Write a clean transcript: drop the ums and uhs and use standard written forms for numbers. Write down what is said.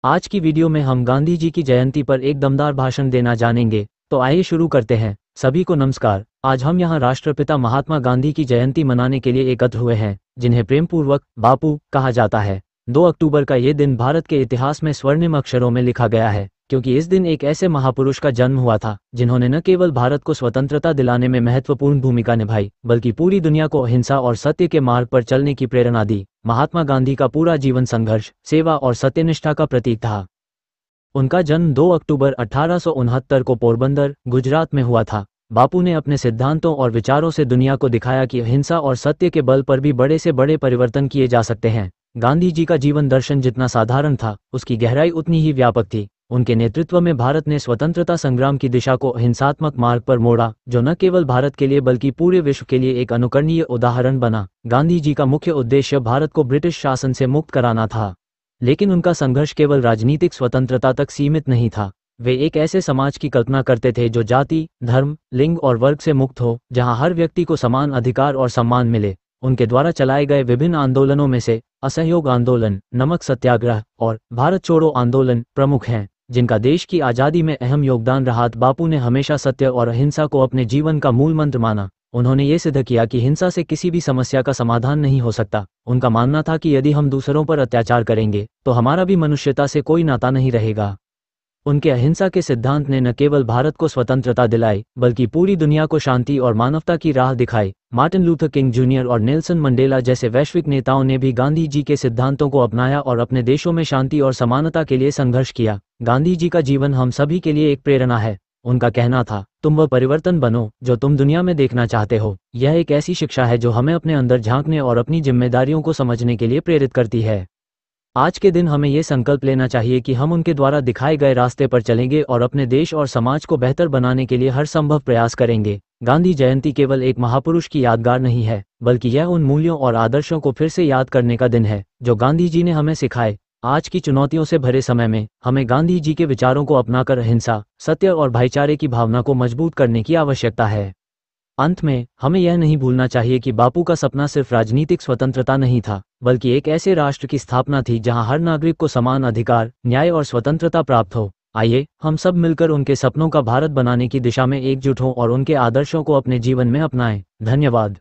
आज की वीडियो में हम गांधी जी की जयंती पर एक दमदार भाषण देना जानेंगे। तो आइए शुरू करते हैं। सभी को नमस्कार। आज हम यहाँ राष्ट्रपिता महात्मा गांधी की जयंती मनाने के लिए एकत्र हुए हैं, जिन्हें प्रेमपूर्वक बापू कहा जाता है। 2 अक्टूबर का ये दिन भारत के इतिहास में स्वर्णिम अक्षरों में लिखा गया है, क्योंकि इस दिन एक ऐसे महापुरुष का जन्म हुआ था जिन्होंने न केवल भारत को स्वतंत्रता दिलाने में महत्वपूर्ण भूमिका निभाई, बल्कि पूरी दुनिया को अहिंसा और सत्य के मार्ग पर चलने की प्रेरणा दी। महात्मा गांधी का पूरा जीवन संघर्ष, सेवा और सत्यनिष्ठा का प्रतीक था। उनका जन्म 2 अक्टूबर 1869 को पोरबंदर, गुजरात में हुआ था। बापू ने अपने सिद्धांतों और विचारों से दुनिया को दिखाया कि अहिंसा और सत्य के बल पर भी बड़े से बड़े परिवर्तन किए जा सकते हैं। गांधी जी का जीवन दर्शन जितना साधारण था, उसकी गहराई उतनी ही व्यापक थी। उनके नेतृत्व में भारत ने स्वतंत्रता संग्राम की दिशा को अहिंसात्मक मार्ग पर मोड़ा, जो न केवल भारत के लिए बल्कि पूरे विश्व के लिए एक अनुकरणीय उदाहरण बना। गांधी जी का मुख्य उद्देश्य भारत को ब्रिटिश शासन से मुक्त कराना था, लेकिन उनका संघर्ष केवल राजनीतिक स्वतंत्रता तक सीमित नहीं था। वे एक ऐसे समाज की कल्पना करते थे जो जाति, धर्म, लिंग और वर्ग से मुक्त हो, जहां हर व्यक्ति को समान अधिकार और सम्मान मिले। उनके द्वारा चलाए गए विभिन्न आंदोलनों में से असहयोग आंदोलन, नमक सत्याग्रह और भारत छोड़ो आंदोलन प्रमुख हैं, जिनका देश की आज़ादी में अहम योगदान रहा। बापू ने हमेशा सत्य और अहिंसा को अपने जीवन का मूल मंत्र माना। उन्होंने ये सिद्ध किया कि हिंसा से किसी भी समस्या का समाधान नहीं हो सकता। उनका मानना था कि यदि हम दूसरों पर अत्याचार करेंगे तो हमारा भी मनुष्यता से कोई नाता नहीं रहेगा। उनके अहिंसा के सिद्धांत ने न केवल भारत को स्वतंत्रता दिलाई, बल्कि पूरी दुनिया को शांति और मानवता की राह दिखाई। मार्टिन लूथर किंग जूनियर और नेल्सन मंडेला जैसे वैश्विक नेताओं ने भी गांधी जी के सिद्धांतों को अपनाया और अपने देशों में शांति और समानता के लिए संघर्ष किया। गांधी जी का जीवन हम सभी के लिए एक प्रेरणा है। उनका कहना था, तुम वह परिवर्तन बनो जो तुम दुनिया में देखना चाहते हो। यह एक ऐसी शिक्षा है जो हमें अपने अंदर झांकने और अपनी जिम्मेदारियों को समझने के लिए प्रेरित करती है। आज के दिन हमें ये संकल्प लेना चाहिए कि हम उनके द्वारा दिखाए गए रास्ते पर चलेंगे और अपने देश और समाज को बेहतर बनाने के लिए हर संभव प्रयास करेंगे। गांधी जयंती केवल एक महापुरुष की यादगार नहीं है, बल्कि यह उन मूल्यों और आदर्शों को फिर से याद करने का दिन है जो गांधी जी ने हमें सिखाए। आज की चुनौतियों से भरे समय में हमें गांधी जी के विचारों को अपनाकर अहिंसा, सत्य और भाईचारे की भावना को मजबूत करने की आवश्यकता है। अंत में हमें यह नहीं भूलना चाहिए कि बापू का सपना सिर्फ राजनीतिक स्वतंत्रता नहीं था, बल्कि एक ऐसे राष्ट्र की स्थापना थी जहां हर नागरिक को समान अधिकार, न्याय और स्वतंत्रता प्राप्त हो। आइए हम सब मिलकर उनके सपनों का भारत बनाने की दिशा में एकजुट हों और उनके आदर्शों को अपने जीवन में अपनाएं। धन्यवाद।